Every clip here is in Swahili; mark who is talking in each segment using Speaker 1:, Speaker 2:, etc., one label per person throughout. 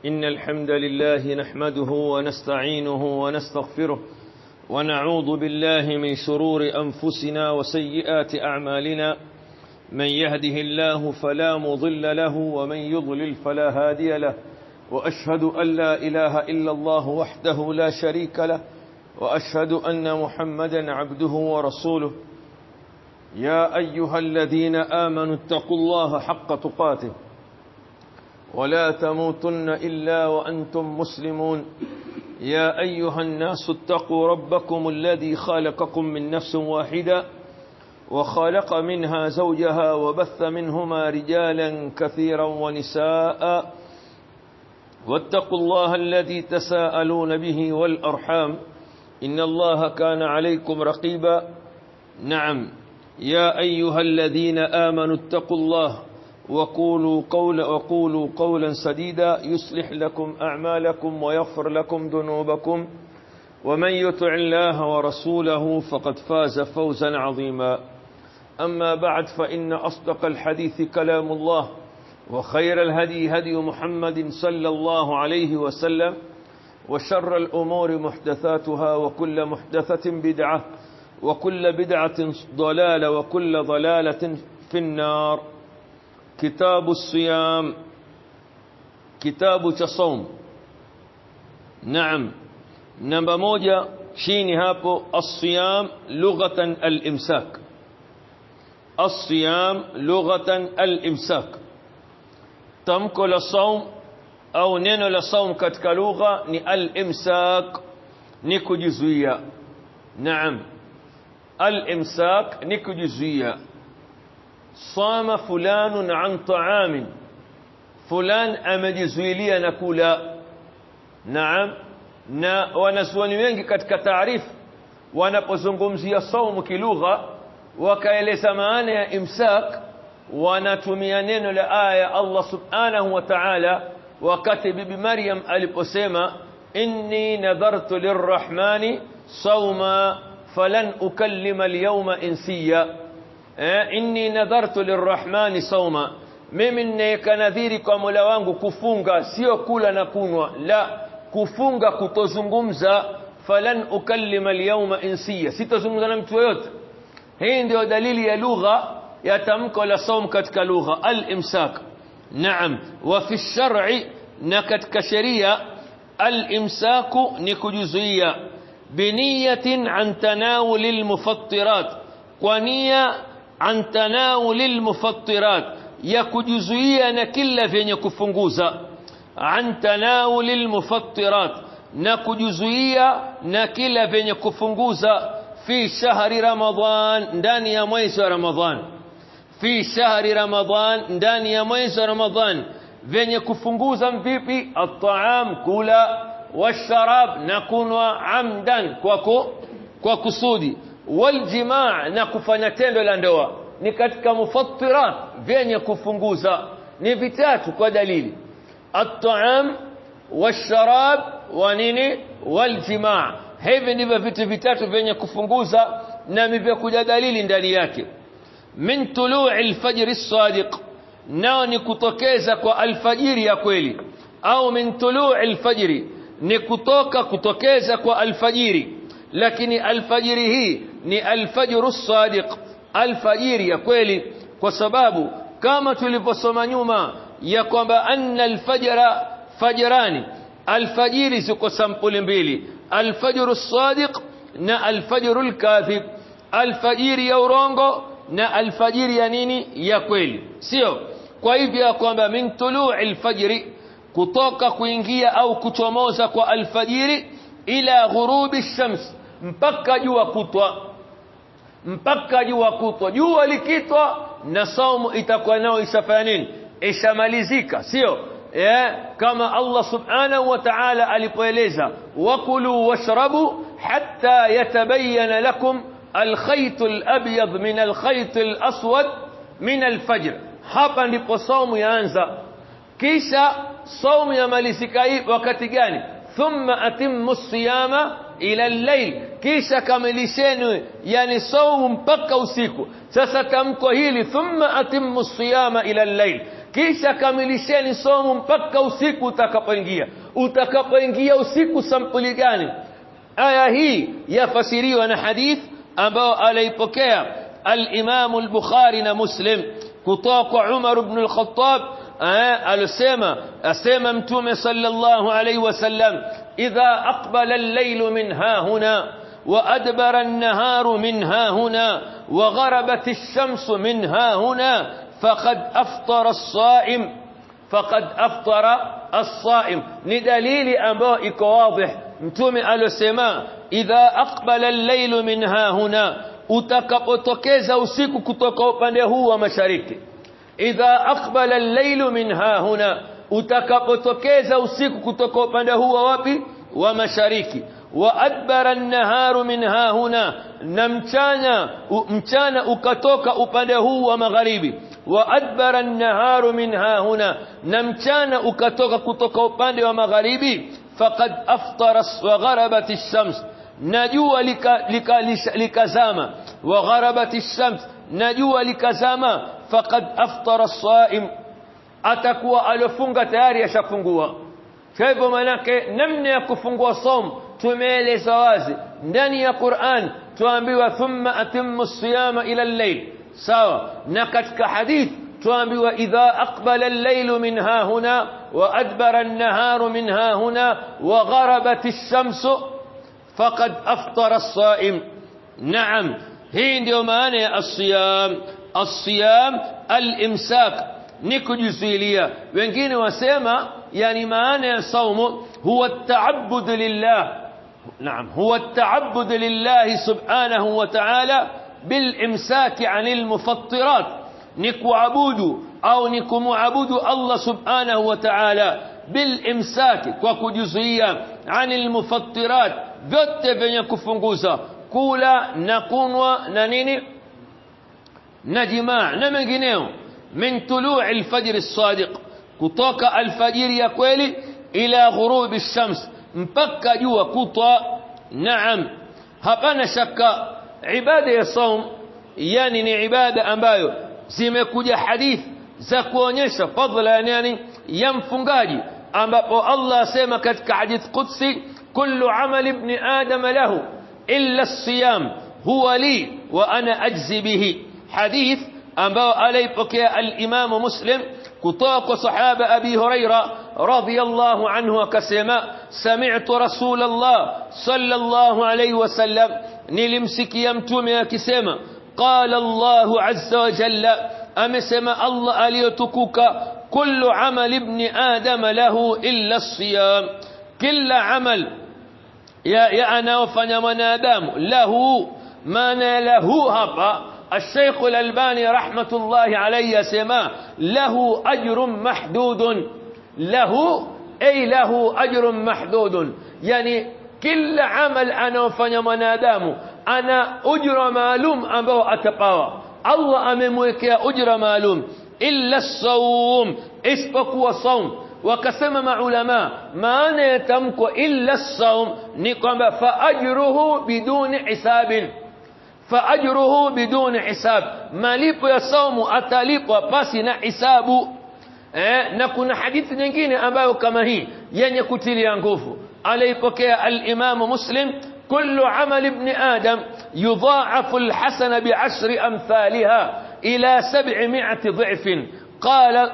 Speaker 1: إن الحمد لله نحمده ونستعينه ونستغفره ونعوذ بالله من شرور أنفسنا وسيئات أعمالنا من يهده الله فلا مضل له ومن يضلل فلا هادي له وأشهد أن لا إله إلا الله وحده لا شريك له وأشهد أن محمدا عبده ورسوله يا أيها الذين آمنوا اتقوا الله حق تقاته ولا تموتن إلا وأنتم مسلمون يا أيها الناس اتقوا ربكم الذي خلقكم من نفس واحدة وخلق منها زوجها وبث منهما رجالا كثيرا ونساء واتقوا الله الذي تساءلون به والأرحام إن الله كان عليكم رقيبا نعم يا أيها الذين آمنوا اتقوا الله وقولوا قولا سديدا يصلح لكم أعمالكم ويغفر لكم ذنوبكم ومن يطع الله ورسوله فقد فاز فوزا عظيما أما بعد فإن أصدق الحديث كلام الله وخير الهدي هدي محمد صلى الله عليه وسلم وشر الأمور محدثاتها وكل محدثة بدعة وكل بدعة ضلالة وكل ضلالة في النار. كتاب الصيام كتاب الصوم. نعم نمبر موجة شيني هابو الصيام لغة الإمساك. الصيام لغة الإمساك. تمكو للصوم أو نينو للصوم كتك لغة ني الإمساك نيكو جزوية. نعم الإمساك نيكو جزوية. صام فلان عن طعام فلان amejizuilia na kula. Naam, na wanazuoni wengi katika taarifu wanapozungumzia saumu kilugha wakaeleza maana ya imsak wanatumia neno la aya Allah subhanahu wa ta'ala wakati bibi Maryam aliposema inni nadhartu lirrahmani sawma falan ukallima alyawma insiya. Inni nadhartu lirrahmani sawma, mimi nimeweka nadhiri kwa Mola wangu kufunga, sio kula na kunwa, la kufunga kutozungumza. Falan ukallima alyawma insiya, sitazungumza na mtu yote. Hii ndio dalili ya lugha ya tamko la saum katika lugha al-imsak. Naam, wa fi shar'i, na katika sharia al-imsaku ni kujuzuia biniyatin an tanawulil mufattirat, kwa nia an tanawulil mufattirat, ya kujuzuia na kila vyenye kufunguza. An tanawulil mufattirat, na kujuzuia na kila vyenye kufunguza. Fi shahri Ramadhan, ndani ya mwezi wa Ramadhan. Fi shahri Ramadhan, ndani ya mwezi wa Ramadhan. Vyenye kufunguza mvipi? At-ta'am, kula, washarab, na kunwa, amdan, kwa kusudi, waljimaa, na kufanya tendo la ndoa. Ni katika mufattirat vyenye kufunguza. Ni vitatu kwa dalili: at-ta'am, washarab, wa nini? Waljimaa. Hivi ndivyo vitu vitatu vyenye kufunguza na vimekuja dalili ndani yake. Min tulu'il fajr as-sadiq, nao ni kutokeza kwa alfajiri ya kweli, au min tulu'il fajri, ni kutokeza kwa alfajiri. Lakini alfajiri hii ni alfajru as-sadiq, alfajiri ya kweli, kwa sababu kama tulivyosoma nyuma ya kwamba anna alfajra fajrani, alfajiri ziko sampuli mbili: alfajru as-sadiq na alfajru al-kadhib. Alfajiri ya urongo na alfajiri ya nini? Ya kweli, sio? Kwa hivyo kwamba min tulu'il fajri, kutoka kuingia au kuchomoza kwa alfajiri, ila ghurubi shams, mpaka jua kutwa. Mpaka jua kutwa. Jua likitwa na saumu itakuwa nao ishafanya nini? Ishamalizika, sio? Kama Allah subhanahu wa ta'ala alipoeleza wakulu washrabu hatta yatabayyana lakum alkhayt alabyad min alkhayt alaswad min alfajr. Hapa ndipo saumu yaanza. Kisha saumu yamalizika wakati gani? Thumma atimmu as-siyama ila al-layl, kisha kamilisheni yani saumu mpaka usiku. Sasa tamko hili thumma atimmu as-siyama ila al-layl, kisha kamilisheni somo mpaka usiku utakapoingia usiku sampuli gani? Aya hii yafasiriwa na hadith ambao alaipokea al-Imam al-Bukhari na Muslim kutoka Umar ibn al-Khattab asema mtume sallallahu alayhi wasallam idha aqbala al-laylu min hahuna wa adbara an-naharu min hahuna wa gharabat ash-shamsu min hahuna faqad aftara as-sa'im. Ni dalili ambayo iko wazi. Mtume alosema idha aqbala al-laylu min hahuna, utakapotokeza usiku kutoka upande huu wa mashariki. Idha aqbala al-laylu min hahuna, utakapotokeza usiku kutoka upande huu wa wapi? Wa mashariki. Wa adbara an-naharu min hahuna, na mchana ukatoka upande huu wa magharibi. Wa adbara an-naharu min hahuna, na mchana ukatoka kutoka upande wa magharibi. Faqad aftara wa gharabat ash-shams, najua likazama. Wa gharabat ash-shams, najua likazama. Faqad aftara as-sa'im, atakuwa alofunga tayari ashafungua. Kwa hivyo manake namna ya kufungua somo tumeeleza wazi ndani ya Qur'an. Tuambiwa thumma atimmu as-siyama ila al-layl, sawa. Na katika hadith tuambiwa idha aqbala al-laylu min hahuna wa adbara an-naharu min hahuna wa gharabat ash-shamsu faqad aftara as-sa'im. Naam, hii ndio maana ya as-siyam. As-siyam al-imsak, ni kujizuilia. Wengine wasema yani maana ya saumu huwa at-ta'abbud lillah. Naam, huwa at-ta'abbud lillah subhanahu wa ta'ala bil imsaki 'anil mufattirat, ni kuabudu au ni kumuabudu Allah subhanahu wa ta'ala bil imsaki, kwa kujizuia 'anil mufattirat, vyote vyenye kufunguza, kula na kunwa na nini na jimaa na mengineo. Min tulu'i al-fajr as-sadiq, kutoka alfajiri ya kweli ila ghurubi ash-shams, mpaka jua kutwa. Naam, hapana shaka ibada ya saum yani ni ibada ambayo zimekuja hadith za kuonyesha fadhila ya nani, ya mfungaji, ambapo Allah asema katika hadith qudsi kullu amali ibn adam lahu illa as-siyam huwa li wa ana ajzi bihi. Hadith ambao alaipokea al-Imam Muslim kutoka sahaba Abi Huraira radhiyallahu anhu akasema sami'tu Rasulullah sallallahu alayhi wasallam, nilimsikia mtume akisema qala Allahu azza wa jalla, amesema Allah aliyotukuka kullu amal ibn adam lahu illa as-siyam, kila amal ya anayofanya mwanadamu lahu, maana lahu hapa الشيخ الألباني رحمة الله عليه يسمى له أجر محدود. له أي له أجر محدود، يعني كل عمل أنا وفني منادام أنا أجر معلوم أبو أتقوى الله أممك يا أجر معلوم إلا الصوم، اسبقوا الصوم. وكسم مع علماء ما أنا يتمك إلا الصوم نقم فأجره بدون حساب، فأجره بدون حساب، malipo ya saumu atalipwa pasi na hisabu. Na kuna hadithi nyingine ambayo kama hii yenye kutilia nguvu alaipokea al-Imam Muslim kullu amal ibn adam yudha'afu al-hasana bi'ashri amthaliha ila 700 dha'fin.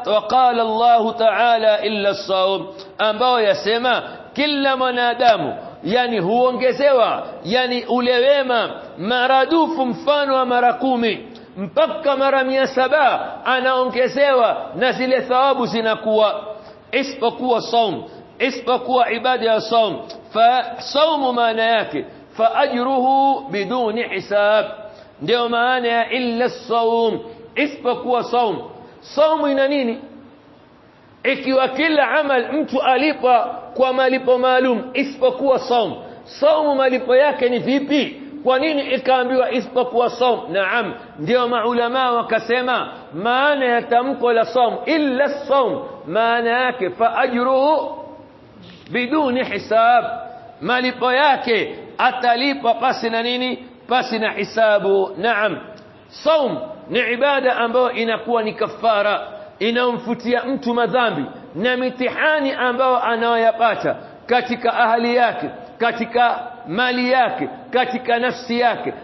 Speaker 1: وقال الله تعالى إلا الصوم، ambao yasema kila mwanadamu yani huongezewa yani ule wema maradufu mfano wa mara 10 mpaka mara 700 anaongezewa na zile thawabu zinakuwa, isipokuwa saum, isipokuwa ibada ya saum. Fa saumu maana yake fa ajruhu biduni hisab, ndio maana ya illa saum, isipokuwa saum. Saumu ina nini? Ikiwa kila amal mtu alipa kwa malipo maalum isipokuwa saum, saumu malipo yake ni vipi? Kwa nini ikaambiwa isipokuwa saum? Naam, ndio maulama wakasema maana ya tamko la saum illa saum, maana yake fa ajruhu biduni hisab, malipo yake atalipa pasi na nini? Pasi na hisabu. Naam, saum ni ibada ambayo inakuwa ni kafara, inamfutia mtu madhambi na mitihani ambao anayoyapata katika ahali yake, katika mali yake, katika nafsi yake,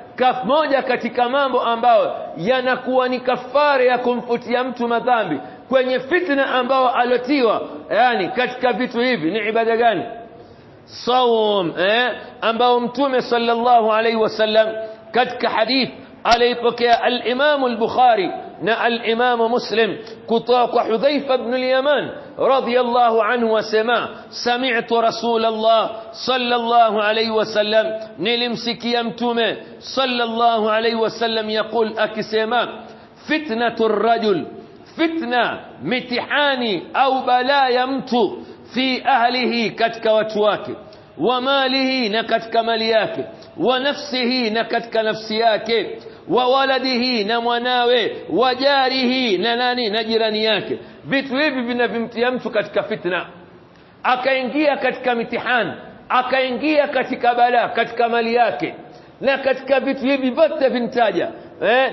Speaker 1: moja katika mambo ambayo yanakuwa ni kafara ya kumfutia mtu madhambi kwenye fitna ambao alotiwa, yani katika vitu hivi ni ibada gani? Saum, ambao Mtume sallallahu alaihi wasallam katika hadith alipokea al-Imam al-Bukhari na al-Imam Muslim kutoka Hudhaifa ibn al-Yaman radiyallahu anhu wasema, sami'tu Rasulullah sallallahu alayhi wasallam, nilimsikia Mtume sallallahu alayhi wasallam yaqul, akisema, fitnatur rajul, fitna mitihani au balaa ya mtu, fi ahlihi, katika watu wake, wa malihi, na katika mali yake, wa nafsihi, na katika nafsi yake, wa waladihi, na mwanawe, wa jarihi, na nani, na jirani yake. Vitu hivi vinavimtia mtu katika fitna, akaingia katika mitihani, akaingia katika balaa katika mali yake, na katika vitu hivi vyote vintaja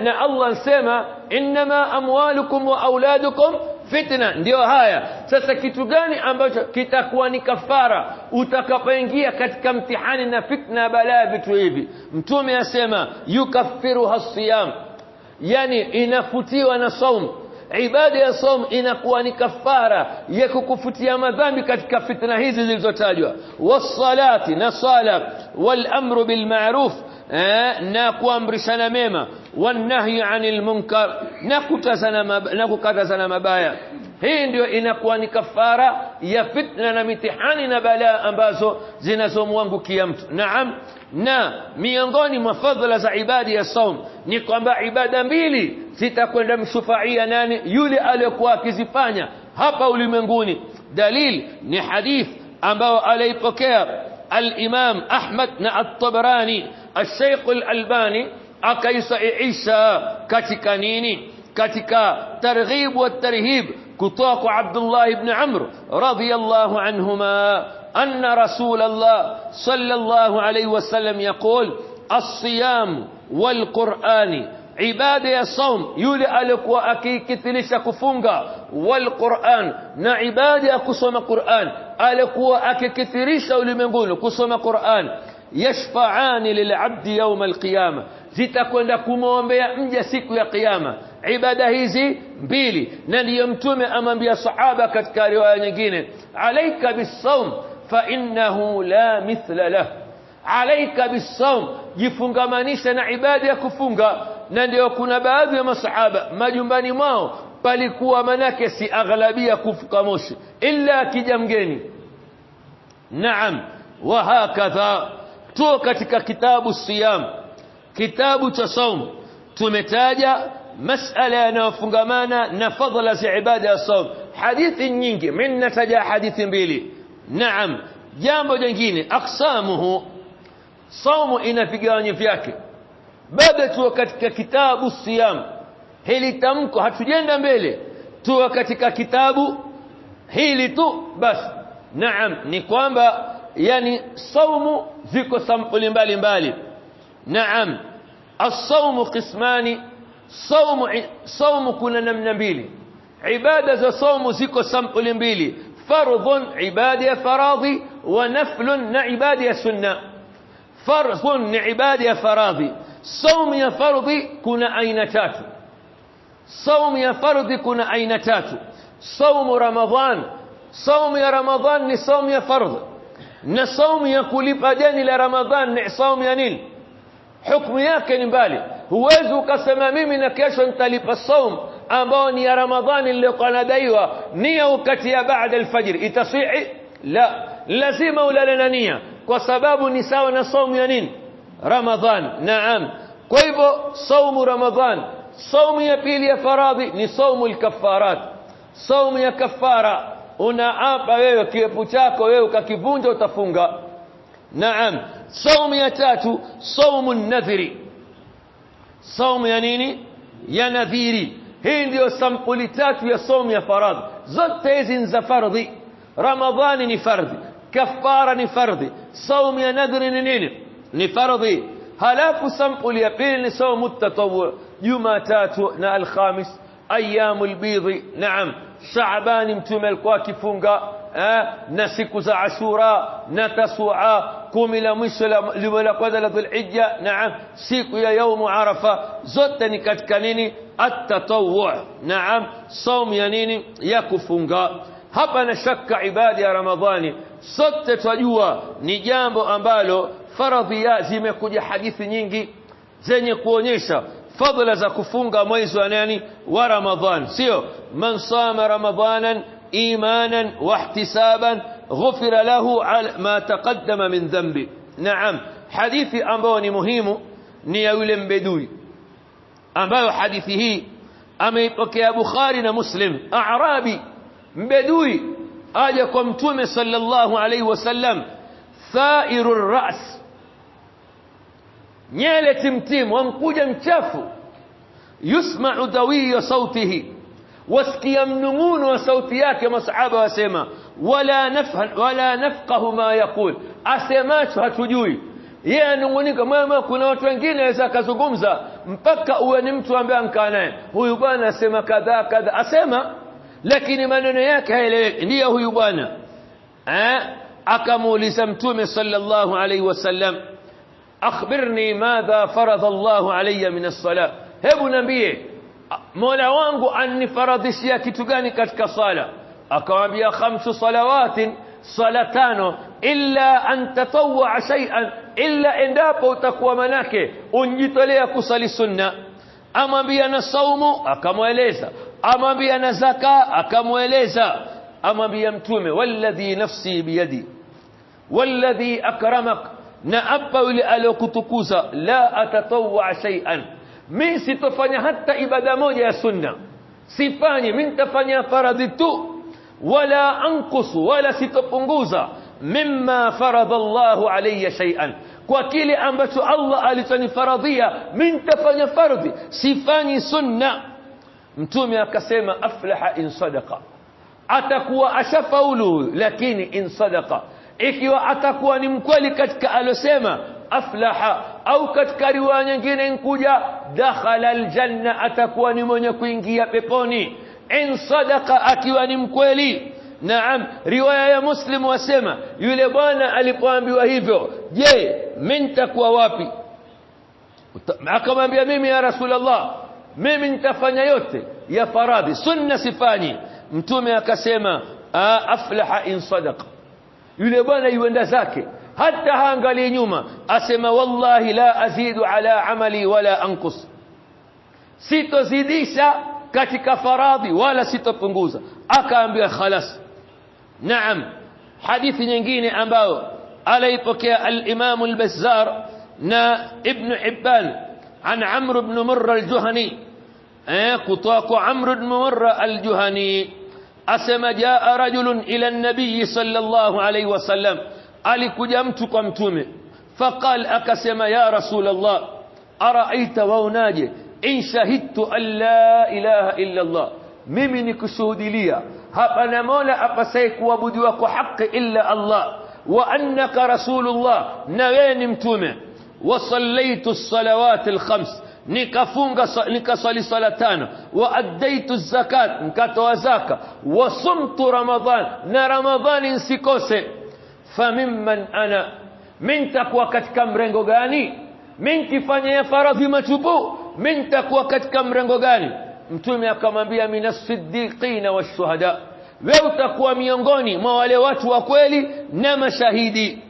Speaker 1: na Allah anasema, innama amwalukum wa auladukum fitna. Ndio haya sasa, kitu gani ambacho kitakuwa ni kafara utakapoingia katika mtihani na fitna, balaa, vitu hivi? Mtume asema, yukaffiruha siyam, yani inafutiwa na saum. Ibada ya saum inakuwa ni kafara ya kukufutia madhambi katika fitna hizi zilizotajwa. Wassalati, na sala, wal amru bil ma'ruf, na kuamrishana mema, wanahyi anil munkar, na kukatazana mabaya. Hii ndio inakuwa ni kafara ya fitna na mitihani na balaa ambazo zinazomwangukia mtu. Naam, na miongoni mwa fadhila za ibada ya saum ni kwamba ibada mbili zitakwenda mshufaia nani? Yule aliyokuwa akizifanya hapa ulimwenguni. Dalil ni hadith ambao alaipokea al-Imam Ahmad na at-Tabarani, al-Sheikh al-Albani akaisahihisha katika nini? Katika targhib wa tarhib, kutoka Abdullah ibn Amr radiyallahu anhuma anna Rasulullah sallallahu alayhi wasallam yaqul, as-siyam wal Qur'ani, ibada ya saum yule alikuwa akikithirisha kufunga, wal Qur'an, na ibada ya kusoma Qur'an alikuwa akikithirisha ulimwenguni kusoma Qur'an, yashfa'ani lil'abdi yawm al-qiyamah, zitakwenda kumwombea mja siku ya kiyama. Ibada hizi mbili, na ndiyo Mtume amwambia sahaba katika riwaya nyingine, alayka bis-sawm fa innahu la mithla lah, alayka bis-sawm, jifungamanisha na ibada ya kufunga. Na ndio kuna baadhi ya masahaba majumbani mwao palikuwa manake si aghlabia kufuka moshi illa akija mgeni. Naam, wa hakadha tu katika kitabu siyam, kitabu cha saum, tumetaja masala yanayofungamana na fadhila za ibada ya saum, hadithi nyingi. Mimi nataja hadithi mbili. Naam, jambo jingine, aqsamuhu, saumu ina vigawanyo vyake. Bado tu katika kitabu siyam, hili tamko hatujenda mbele, tu katika kitabu hili tu basi. Naam, ni kwamba yani saumu ziko sampuli mbalimbali. Naam, as-sawmu qismani, saumu kuna namna mbili. Ibada za saumu ziko sampuli mbili, fardhun, ibada ya faradhi, wa naflun, na ibada ya sunna. Fardhun ni ibada ya faradhi. Saumu ya fardhi kuna aina tatu. Saumu ya fardhi kuna aina tatu. Saumu Ramadhan, saumu ya Ramadhan ni saumu ya fardhi, na saumu ya kulipa deni la Ramadhan ni saumu ya nini? Hukumu yake ni mbali. Huwezi ukasema mimi na kesho nitalipa saumu ambao ni ya Ramadhani niliyokuwa nadaiwa, nia ukatia baada al-fajr, itasihi? La, lazima ulale na nia, kwa sababu ni sawa na saumu ya nini? Ramadhan. Naam, kwa hivyo saumu Ramadhan. Saumu ya pili ya faradhi ni saumu al-kaffarat, saumu ya kafara. Unaapa wewe kiapo chako wewe ukakivunja utafunga. Naam, saumu ya tatu saumu an-nadhri, saumu ya nini? Ya nadhiri. Hii ndio sampuli tatu ya saumu ya faradhi. Zote hizi ni za fardhi. Ramadhani ni fardhi, kafara ni fardhi, saumu ya nadhri ni nini? Ni fardhi. Halafu sampuli ya pili ni saumu at-tatawwu, Jumatatu na Alhamis ayyamul bidhi. Naam, Shaabani mtume alikuwa akifunga na siku za Ashura na Tasua, 10 la mwisho la kwanza la Dhulhijja. Naam, siku ya yaumu Arafa, zote ni katika nini? At-tatawwu. Naam, saum ya nini? Ya kufunga. Hapa na shaka ibada ya Ramadhani sote twajua ni jambo ambalo faradhi zimekuja hadithi nyingi zenye kuonyesha fadhila za kufunga mwezi wa nani? Wa Ramadhan. Sio man sama ramadanan imanan wa ihtisaban ghufira lahu ma taqaddama min dhanbi. Naam, hadithi ambayo ni muhimu ni ya yule mbedui, ambayo hadithi hii ameipokea Bukhari na Muslim. Arabi mbedui aja kwa mtume sallallahu alayhi wasallam, thairur ras, nyele timtim, wamkuja mchafu, yusma'u dawiya sautihi, wasikia mnung'uno wa sauti yake. Masahaba wasema wala nafqahu ma yaqul, asemacho hatujui. Yeye anungunika, mama kuna watu wengine waweza kuzungumza mpaka uwe ni mtu ambaye ankaa naye, huyu bwana asema kadha kadha, asema lakini maneno yake haeleweki. Ndiyo huyu bwana akamuuliza mtume sallallahu alayhi wasallam, akhbirni madha faradha Allahu alayya min as-salah, hebu niambie Mola wangu anifaradhishia kitu gani katika sala? Akamwambia 5 salawatin, sala 5, illa an tatawwa shay'an, illa endapo utakuwa manake unjitolea kusali sunna. Amwambia na saumu, akamweleza. Amwambia na zaka, akamweleza. Amwambia mtume, walladhi nafsi biyadi walladhi akramak, na apa yule aliyokutukuza, la atatawwa shay'an, mimi sitofanya hata ibada moja ya sunna, sifanyi, mimi nitafanya faradhi tu, wala anqusu, wala sitopunguza, mimma faradha Allahu alayya shay'an, kwa kile ambacho Allah alichonifaradhia mimi nitafanya fardhi, sifanyi sunna. Mtume akasema aflaha in sadaqa, atakuwa ashafaulu, lakini in sadaqa, ikiwa atakuwa ni mkweli katika alosema aflaha, au katika riwaya nyingine nkuja dakhala aljanna, atakuwa ni mwenye kuingia peponi. In sadaqa, akiwa ni mkweli. Naam, riwaya ya Muslim wasema yule bwana alipoambiwa hivyo, je, mimi nitakuwa wapi? Akamwambia, mimi ya Rasulullah, mimi nitafanya yote ya faradhi, sunna sifanyi. Mtume akasema aflaha in sadaqa, yule bwana yuenda zake hata haangalii nyuma, asema wallahi la azidu ala amali wala anqus, sitozidisha katika faradhi wala sitopunguza. Akaambia khalas. Naam, hadithi nyingine ambayo alaipokea al-Imam al-Bazzar na Ibn Hibban an Amr ibn Murra al-Juhani, kutoka Amr ibn Murra al-Juhani asema jaa rajulun ila an-nabiy sallallahu alayhi wasallam, alikuja mtu kwa mtume, faqal, akasema ya Rasulullah, araaita waunaje in shahidtu an la ilaha illa Allah, mimi nikushuhudilia hapana mola apasaye kuabudiwa kwa haki illa Allah, wa annaka rasulullah, na wewe ni mtume, wa sallaitu as-salawat al-khams, nikasali sala 5, wa addaitu zakat, nikatoa zaka, wa sumtu ramadan, na ramadhani nsikose. Famimman ana, min takuwa katika mrengo gani? Min kifanya ya faradhi matupu, min takuwa katika mrengo gani? Mtume akamwambia minas siddiqina washuhada, wewe utakuwa miongoni mwa wale watu wa kweli na mashahidi.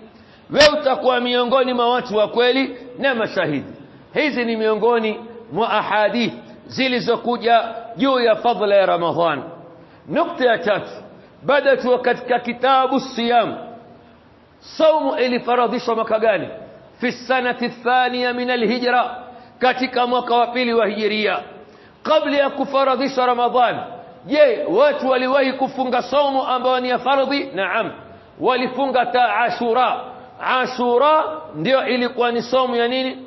Speaker 1: Wewe utakuwa miongoni mwa watu wa kweli na mashahidi. Hizi ni miongoni mwa ahadith zilizokuja juu ya fadhila ya Ramadhan. Nukta ya 3, baada tu katika kitabu siyam, saumu ilifaradhishwa mwaka gani? Fi sanati thaniya min alhijra, katika mwaka wa pili wa hijiria. Kabla ya kufaradhisha Ramadhan, je, watu waliwahi kufunga saumu ambayo ni ya fardhi? Naam, walifunga Ashura. Ashura ndio ilikuwa ni saumu ya nini?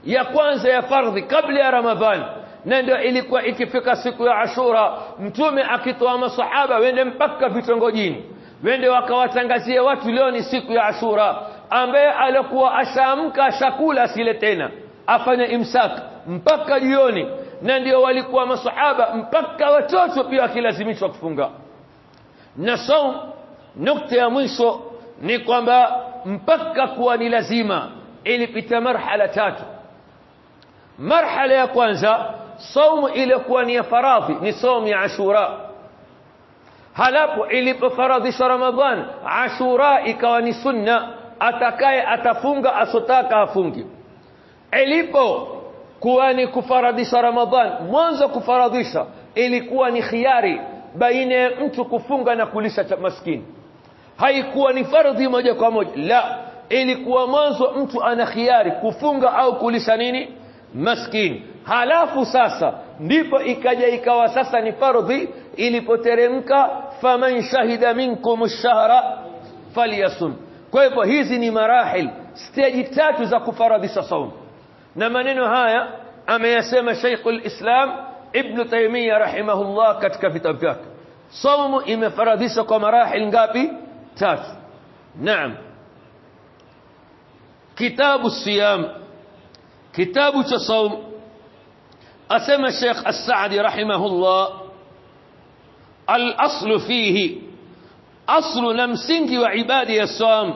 Speaker 1: Ya kwanza ya fardhi kabla ya Ramadhan. Na ndio ilikuwa ikifika siku ya Ashura, mtume akitoa masahaba wende mpaka vitongojini, wende wakawatangazie watu leo ni siku ya Ashura, ambaye alikuwa ashaamka shakula asile tena, afanye imsak mpaka jioni, na ndio walikuwa masahaba mpaka watoto pia wakilazimishwa kufunga. Na saum, nukta ya mwisho ni kwamba mpaka kuwa ni lazima ilipita marhala tatu. Marhala ya kwanza saumu ilikuwa ni ya faradhi, ni saumu ya Ashura. Halafu ilipofaradhishwa Ramadhan, Ashura ikawa ni sunna, atakaye atafunga, asotaka afungi. Ilipo kuwa ni kufaradhisha Ramadhan, mwanzo kufaradhisha ilikuwa ni khiari baina ya mtu kufunga na kulisha maskini. Haikuwa ni fardhi moja kwa moja, la, ilikuwa mwanzo mtu ana khiari kufunga au kulisha nini, maskini. Halafu sasa ndipo ikaja ikawa sasa ni fardhi ilipoteremka faman shahida minkum ash-shahra falyasum. Kwa hivyo hizi ni marahil, stage tatu za kufaradhisha saum. Na maneno haya ameyasema Sheikhul Islam Ibn Taymiyyah rahimahullah katika vitabu vyake. Saumu imefaradhishwa kwa marahil ngapi? Tatu. Naam. Kitabu siyam, kitabu cha saum, asema Sheikh As-Saadi rahimahullah, al-aslu fihi, aslu na msingi wa ibada ya saum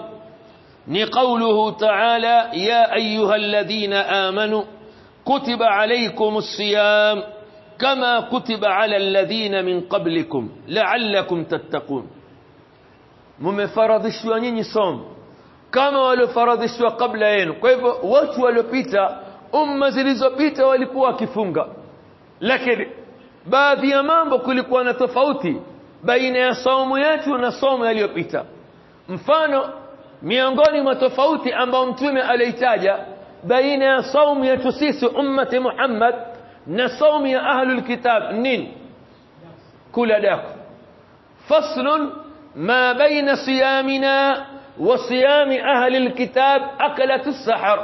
Speaker 1: ni qawluhu ta'ala ya ayyuha alladhina amanu kutiba alaykumus siyam kama kutiba ala alladhina min qablikum la'allakum tattaqun. Mumefaradhishwa nyinyi saum kama waliofaradhishwa kabla yenu. Kwa hivyo watu waliopita, umma zilizopita walikuwa wakifunga, lakini baadhi ya mambo kulikuwa na tofauti baina ya saumu yetu na saumu yaliyopita. Mfano, miongoni mwa tofauti ambao mtume alitaja baina ya saumu yetu sisi ummati Muhammad na saumu ya ahlul kitab nini? Kula daku. Faslun ma baina siyamina wa siyami ahlil kitab akalatu sahar.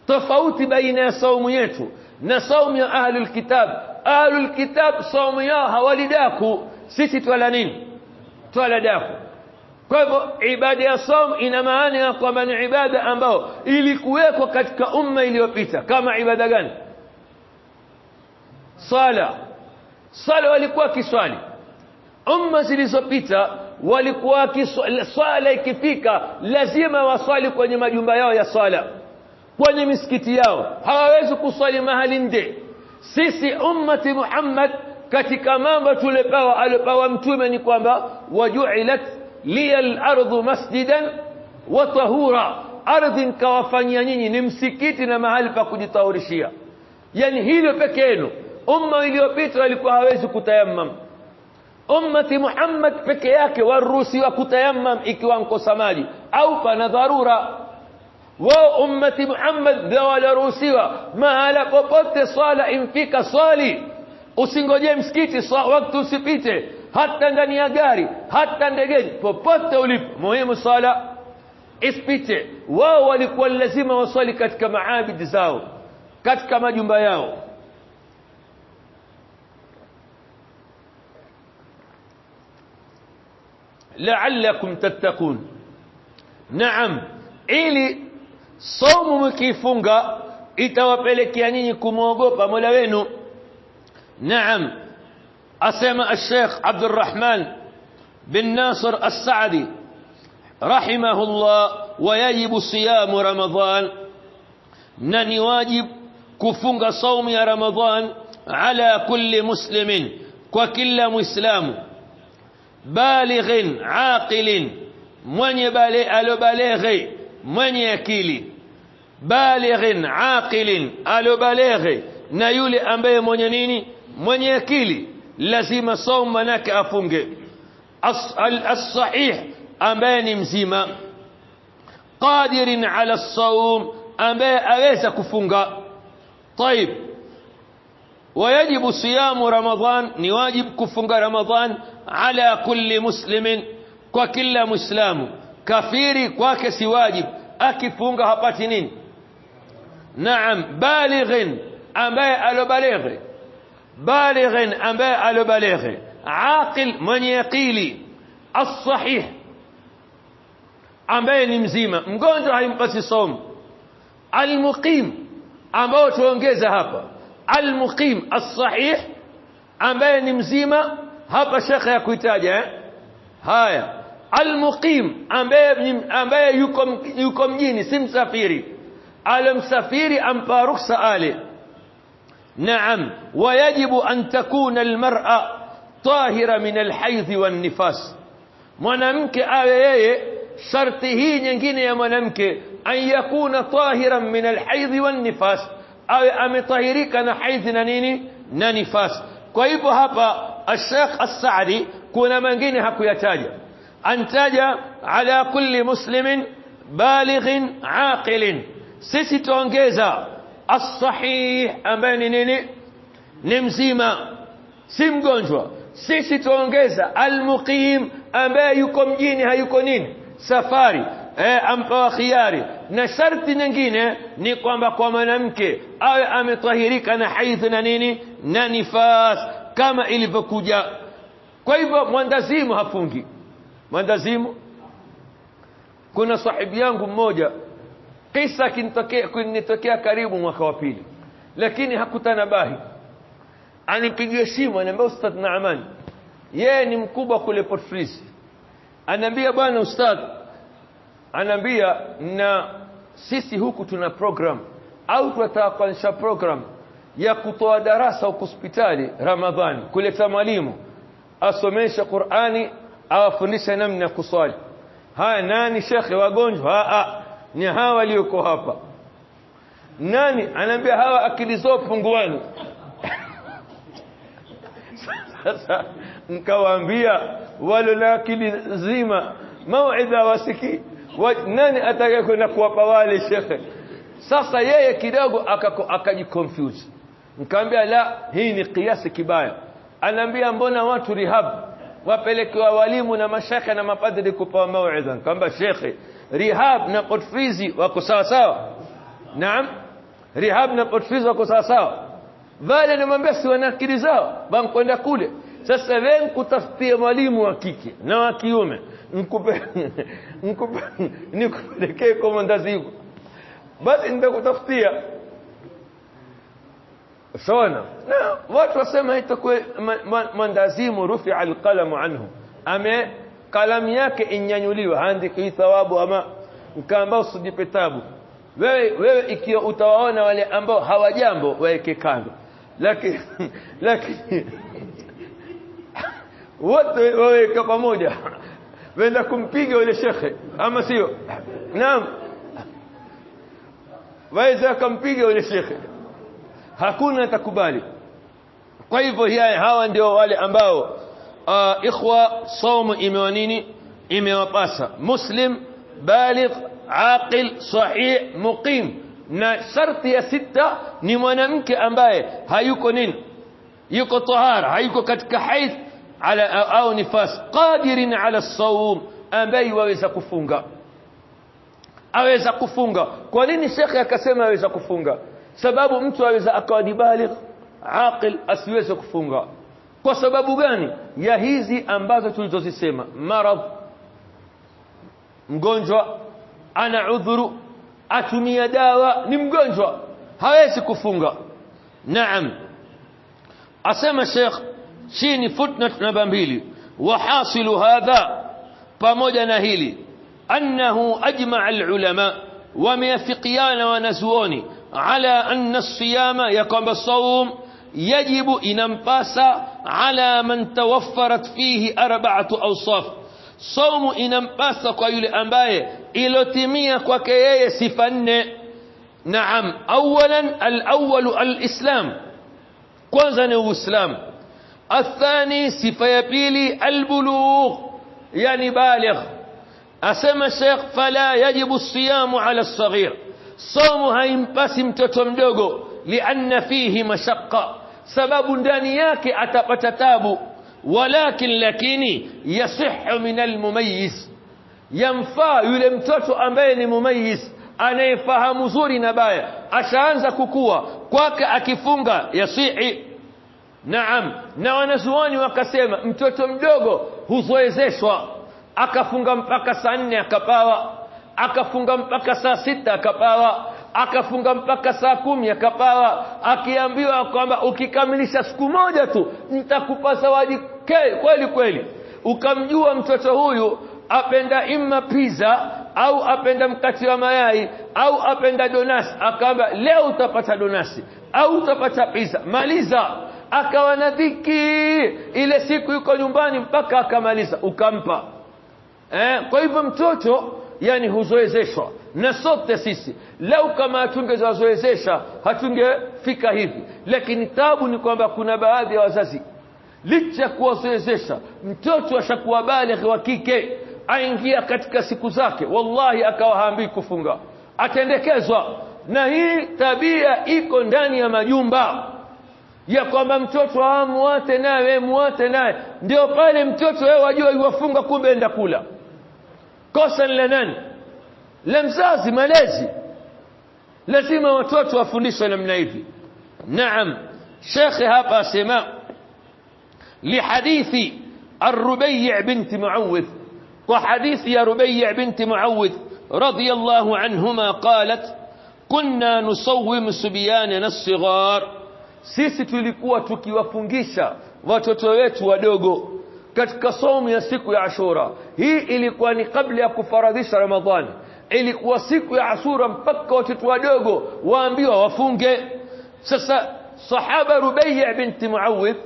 Speaker 1: Tofauti baina ya saumu yetu na saumu ya ahlul kitab. Ahlul kitab saumu yao hawali daku, sisi twala nini? Twala daku. Kwa hivyo ibada ya saum ina maana ya kwamba ni ibada ambao ilikuwekwa katika umma iliyopita. Kama ibada gani? Sala. Sala walikuwa kiswali. Umma zilizopita walikuwa swala ikifika lazima waswali kwenye majumba yao ya swala, kwenye misikiti yao, hawawezi kuswali mahali nje. Sisi ummati Muhammad katika mambo tulipewa alipewa mtume ni kwamba waju'ilat liyal ardu masjidan wa tahura, ardhi nkawafanyia nyinyi ni msikiti na mahali pa kujitahurishia. Yani hilo peke yenu. Umma iliyopita walikuwa hawezi kutayammam. Ummati Muhammad peke yake waruhusiwa kutayammam ikiwa mkosa maji au pana dharura. Wao ummati Muhammad ndio waliruhusiwa mahala popote swala imfika swali. Usingoje msikiti wakati usipite, hata ndani ya gari, hata ndegeni, popote ulipo, muhimu swala isipite. Wao walikuwa lazima waswali katika maabidi zao, katika majumba yao. La'allakum tattaqun. Naam, ili saumu mkifunga itawapelekea nyinyi kumwogopa Mola wenu. Naam, asema al-Sheikh Abdurrahman bin Nasir As-Saadi rahimahullah, wayajibu siyamu Ramadhan, na ni wajib kufunga saumu ya Ramadhan ala kulli muslimin, kwa kila muislamu, balighin aqilin, mwenye alobaleghe, mwenye akili. Balighin aqilin, alobaleghe, na yule ambaye mwenye nini? Mwenye akili. Lazima saumu manake afunge. As-sahih, ambaye ni mzima. Qadirin ala as-sawm, ambaye aweza kufunga. Tayib, wayajibu siyamu Ramadhan, ni wajib kufunga Ramadhan ala kulli muslimin, kwa kila muislamu. Kafiri kwake si wajib, akifunga hapati nini? Naam, balighin, ambaye alobaleghe. Balighin, ambaye alobaleghe. Aqil, mwenye akili. As-sahih, ambaye ni mzima, mgonjwa haimpasi saumu. Al-muqim, ambao tuongeza hapa, Al-muqim as-sahih ambaye ni mzima, hapa shekhe ya kuitaja haya. Al-muqim ambaye yuko mjini, si msafiri. Al-msafiri ampa ruhusa ale. Naam, wayajibu an takuna al-mar'a tahira min al-haydh wan-nifas. Mwanamke awe yeye, sharti hii nyingine ya mwanamke, an yakuna tahiran min al-haydh wan-nifas, awe ametahirika na haidh na nini na nifas. Kwa hivyo hapa Sheikh As-Saadi kuna mengine hakuyataja, antaja ala kulli muslimin balighin aqilin. Sisi tuongeza as-sahih ambaye ni nini, ni mzima si mgonjwa. Sisi tuongeza al-muqim ambaye yuko mjini, hayuko nini safari, ampa khiyari. Na sharti nyingine ni kwamba kwa mwanamke awe ametahirika na haidh na nini na nifas kama ilivyokuja. Kwa hivyo mwandazimu hafungi. Mwandazimu, kuna sahibi yangu mmoja kisa kinitokea karibu mwaka wa pili, lakini hakutanabahi. Anipigia simu ananiambia, Ustadh Naaman, yeye ni mkubwa kule Port Freeze, ananiambia bwana ustadh, ananiambia na sisi huku tuna program au tunataka kuanzisha program ya kutoa darasa huko hospitali Ramadhani, kuleta mwalimu asomesha Qur'ani, awafundisha namna kuswali. Haya, nani shekhe wagonjwa? Ni hawa walioko hapa. Nani? Ananiambia hawa akili zao punguani. Sasa nikawaambia wale na akili nzima mauidha wasiki, nani atakayekwenda kuwapa wale shekhe? Sasa yeye kidogo akajiconfuse. Nikamwambia la, hii ni kiasi kibaya. Ananiambia mbona watu rehab wapelekewa walimu na mashaka na mapadri kupewa mauidha? Nikamwambia shekhe, rehab na Port Freeze wako sawa sawa. Naam, rehab na Port Freeze wako sawa sawa. Wale nimwambia si wana akili zao bankwenda kule. Sasa wewe kutafutia mwalimu wa kike na wa kiume, nikupelekee kwa mwandazimu, basi nitakutafutia sawa. Na watu wasema itakuwa mwandazimu rufi'a alqalamu anhu, kalamu yake inyanyuliwa, andiki thawabu. Ama nikaambia usijipe tabu wewe, ikiwa utawaona wale ambao hawajambo waeke kando, lakini wote waweka pamoja, wenda kumpiga yule shekhe, ama sio? Naam, waweza kumpiga yule shekhe, hakuna atakubali. Kwa hivyo hawa ndio wale ambao ikhwa, saumu imewanini, imewapasa: muslim, baligh, aqil, sahih, muqim. Na sharti ya sita ni mwanamke ambaye hayuko nini, yuko tahara, hayuko katika haidh au nifas, qadirin ala as-sawm, ambaye waweza kufunga, aweza kufunga. Kwa nini shekhi akasema aweza kufunga? Sababu mtu aweza akawa ni baligh aqil asiweze kufunga. Kwa sababu gani? Ya hizi ambazo tulizozisema: maradh, mgonjwa, ana udhuru, atumia dawa, ni mgonjwa, hawezi kufunga. Naam, asema Sheikh chini footnote namba 2, wa hasilu hadha, pamoja na hili, annahu ajma'a al-ulama, wameafikiana wanazuoni, ala anna as-siyama, ya kwamba saum yajibu, inampasa, ala man tawaffarat fihi 4 awsaf, saumu inampasa kwa yule ambaye ilotimia kwake yeye sifa 4. Naam, awalan al-awwal al-islam, kwanza ni uislamu. الثاني صفه ya pili albulugh, yani baligh. Asema Sheikh, fala yajibu siyamu ala as-saghir, saumu haimpasi mtoto mdogo, lianna fihi mashaqqa, sababu ndani yake atapata tabu. Lakini yasihhu min al-mumayyiz, yamfaa yule mtoto ambaye ni mumayyiz, anayefahamu zuri na baya, ashaanza kukua, kwake akifunga yasihi. Naam, na wanazuoni wakasema mtoto mdogo huzoezeshwa, akafunga mpaka saa 4 akapawa, akafunga mpaka saa 6 akapawa. akafunga mpaka saa 10 akapawa, akiambiwa kwamba ukikamilisha siku moja tu nitakupa zawadi kweli kweli. Ukamjua mtoto huyu apenda imma pizza au apenda mkate wa mayai au apenda donasi, akaamba leo utapata donasi au utapata pizza, maliza. Akawa na dhiki ile siku yuko nyumbani mpaka akamaliza, ukampa. Kwa hivyo mtoto yani huzoezeshwa, na sote sisi lau kama hatungezoezesha hatungefika hivi. Lakini tabu ni kwamba kuna baadhi ya wazazi licha kuwazoezesha mtoto ashakuwa baligh wa kike, aingia katika siku zake, wallahi akawa haambii kufunga, atendekezwa. Na hii tabia iko ndani ya majumba ya kwamba mtoto muate naye, ndio pale mtoto wewe wajua yuwafunga kumbe enda kula. Kosa la nani? La mzazi, malezi. Lazima watoto wafundishwe namna hivi. Naam, Sheikh hapa asema لحديث الربيع بنت معوذ، وحديث يا ربيع بنت معوذ رضي الله عنهما قالت كنا نصوم صبياننا الصغار، sisi tulikuwa tukiwafungisha watoto wetu wadogo katika saumu ya siku ya Ashura. Hii ilikuwa ni kabla ya kufaradhisha Ramadhani, ilikuwa siku ya Ashura mpaka watoto wadogo waambiwa wafunge. Sasa sahaba Rubai' binti Muawidh,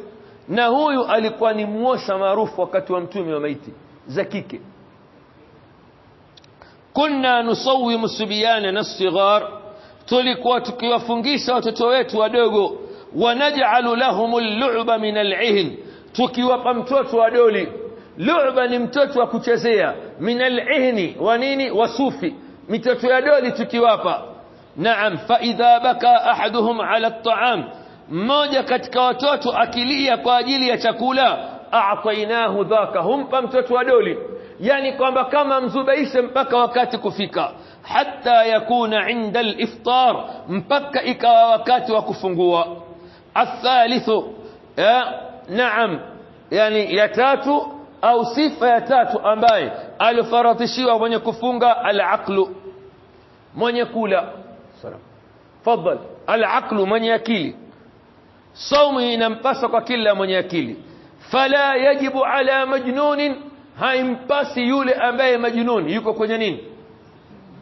Speaker 1: na huyu alikuwa ni muosha maarufu wakati wa mtume wa maiti za kike. Kunna nusawimu subyanana as-sighar, tulikuwa tukiwafungisha watoto wetu wadogo. Wanaj'alu lahumul lu'ba min al-'ihn, tukiwapa mtoto wa doli. Lu'ba ni mtoto wa kuchezea, min al-'ihni wa nini, wasufi, mitoto ya doli tukiwapa. Naam, fa idha baka ahaduhum 'ala at-ta'am, mmoja katika watoto akilia kwa ajili ya chakula, a'tainahu dhaka, humpa mtoto wa doli. Yani kwamba kama mzubaishe mpaka wakati kufika, hatta yakuna 'inda al-iftar, mpaka ikawa wakati wa kufungua. Athalithu, naam, yani ya tatu au sifa ya tatu ambaye alifaradhishiwa mwenye kufunga, al-aqlu, mwenye kula. Salam, fadhal. Al-aqlu, mwenye akili. Saumu inampasa kwa kila mwenye akili. Fala yajibu ala majnunin, haimpasi yule ambaye majnun yuko kwenye nini,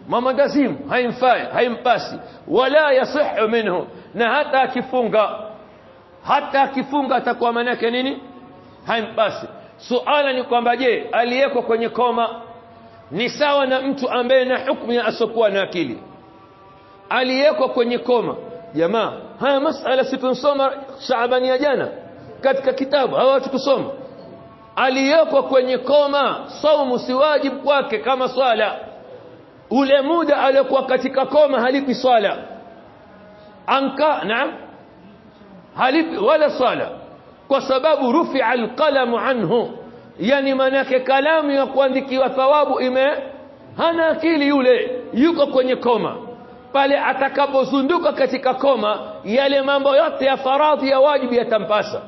Speaker 1: mamadazimu, haimfai, haimpasi. Wala yasihu minhu, na hata akifunga atakuwa manake nini, haimpasi. Suala ni kwamba je, aliyeko kwenye koma ni sawa na mtu ambaye na hukumu ya asokuwa na akili? Aliyeko kwenye koma, jamaa, haya masala situnsoma Shaabani ya jana katika kitabu, hawa tukusoma. Aliyeko kwenye koma, saumu si wajibu kwake kama swala. Ule muda aliokuwa katika koma halipi swala, naam, halipi wala swala, kwa sababu rufi'a alqalamu anhu, yani manake kalamu ya kuandikiwa thawabu hana akili, yule yuko kwenye koma. Pale atakapozunduka katika koma, yale mambo yote ya faradhi ya wajibu yatampasa.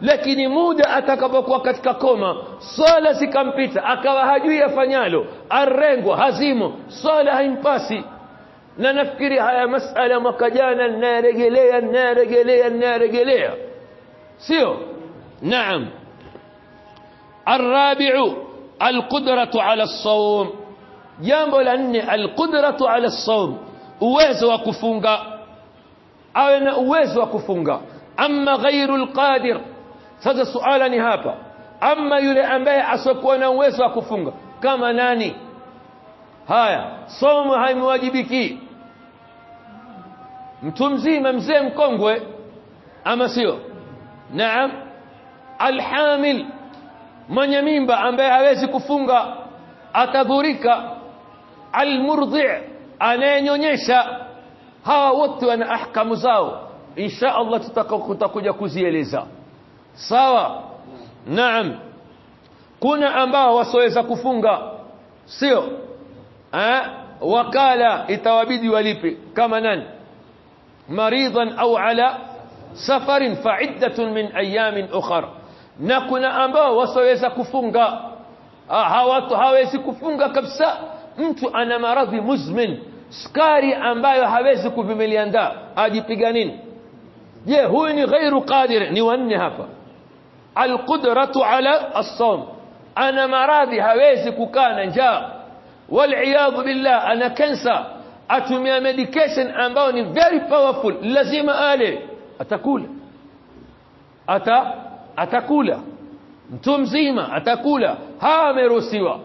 Speaker 1: Lakini muda atakapokuwa katika koma, swala zikampita, akawa hajui afanyalo, arengwa, hazimo, swala haimpasi. Na nafikiri haya masala mwaka jana narejelea, sio? Naam. Arabi'u alqudratu ala as-sawm, jambo la 4, alqudratu ala as-sawm, uwezo wa kufunga, awe na uwezo wa kufunga. Amma ghairu alqadir, sasa suala ni hapa, amma yule ambaye asokuwa na uwezo wa kufunga kama nani? Haya, somo haimwajibiki. Mtu mzima, mzee mkongwe, ama sio? Naam. Alhamil, mwenye mimba ambaye hawezi kufunga atadhurika. Almurdi', anayenyonyesha. Hawa wote wana ahkamu zao, insha Allah tutakuja kuzieleza, sawa? Naam. Kuna ambao wasoweza kufunga, sio? Wakala itawabidi walipe, kama nani? Maridan au ala safarin fa'iddatun min ayamin ukhar. Na kuna ambao wasoweza kufunga, hawezi kufunga kabisa. Mtu ana maradhi muzmin, sukari ambayo hawezi kuvumilia njaa, ajipiga nini? Je, huyu ni ghairu qadir? Ni wanne hapa. Alqudratu ala as-sawm, ana maradhi hawezi kukaa na njaa, wal'iyadhu billah ana kansa, atumia medication ambayo ni very powerful, lazima ale, atakula mtu mzima atakula, ameruhusiwa.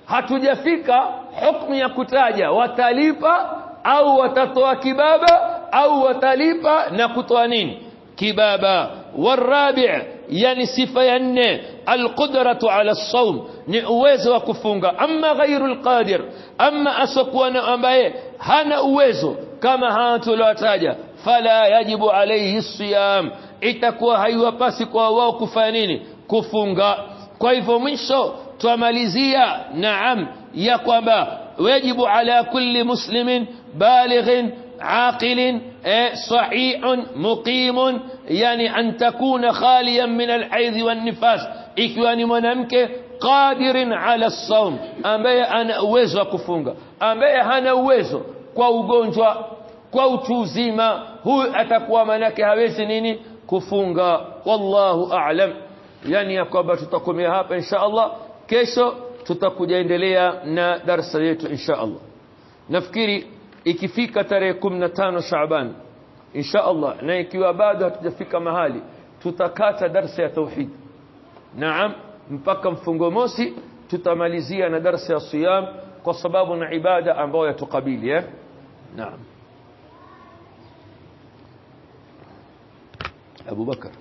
Speaker 1: Hatujafika hukumu ya kutaja watalipa au watatoa kibaba au watalipa na kutoa nini kibaba. Warabi' yani sifa ya 4 alqudratu ala as-sawm, ni uwezo wa kufunga. Amma ghairu alqadir, amma asokwana ambaye hana uwezo kama hatulowataja, fala yajibu alayhi as-siyam, itakuwa haiwapasi kwa wao kufanya nini? Kufunga. Kwa hivyo mwisho tumalizia naam ya kwamba wajibu ala kulli muslimin balighin عاقل صحيح مقيم، يعني أن تكون خاليا من الحيض والنفاس، ikiwa ni mwanamke qadirin ala as-sawm, ambaye ana uwezo wa kufunga, ambaye hana uwezo kwa ugonjwa, kwa utu uzima, huyu atakuwa manake hawezi nini kufunga. Wallahu a'lam. Yani ya kwamba tutakomea hapa insha Allah, kesho tutakuja endelea na darasa yetu insha Allah. Nafikiri ikifika tarehe 15 Shaaban insha Allah, na ikiwa bado hatujafika mahali, tutakata darasa ya tauhid. Naam, mpaka mfungo mosi tutamalizia na darasa ya siyam, kwa sababu na ibada ambayo yatukabili. Naam. Abu Bakar.